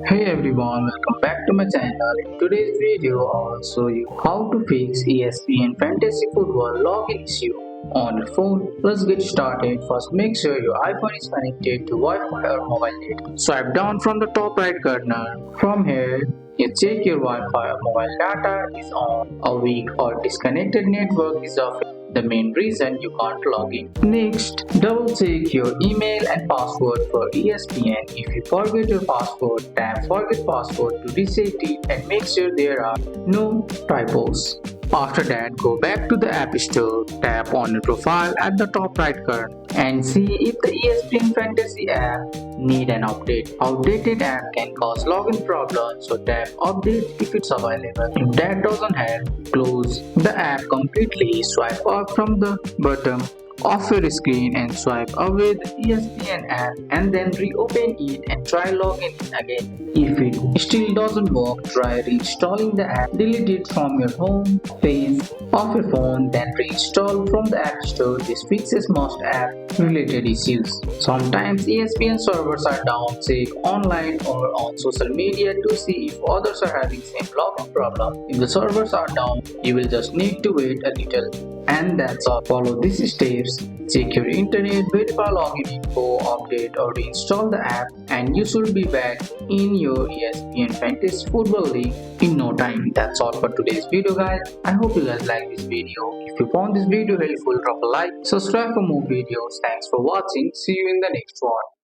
Hey everyone, welcome back to my channel. In today's video, I will show you how to fix ESPN Fantasy Football login issue on your phone. Let's get started. First, make sure your iPhone is connected to Wi-Fi or mobile data. Swipe down from the top right corner. From here, you check your Wi-Fi or mobile data is on, a weak or disconnected network is off. The main reason you can't log in. Next, double check your email and password for ESPN. If you forget your password, tap Forget Password to reset it and make sure there are no typos. After that, go back to the App Store, tap on your profile at the top right corner and see if the ESPN Fantasy app need an update. Outdated app can cause login problems, so tap Update if it's available. If that doesn't help, close the app completely, swipe up from the bottom off your screen and swipe away the ESPN app and then reopen it and try logging in again. If it still doesn't work, try reinstalling the app. Delete it from your home page of your phone, then reinstall from the App Store. This fixes most app related issues. Sometimes ESPN servers are down. Check online or on social media to see if others are having same login problem. If the servers are down, you will just need to wait a little. And that's all. Follow these steps. Check your internet, verify login info, update or reinstall the app, and you should be back in your ESPN Fantasy Football League in no time. That's all for today's video, guys. I hope you guys like this video. If you found this video helpful, drop a like, subscribe for more videos. Thanks for watching. See you in the next one.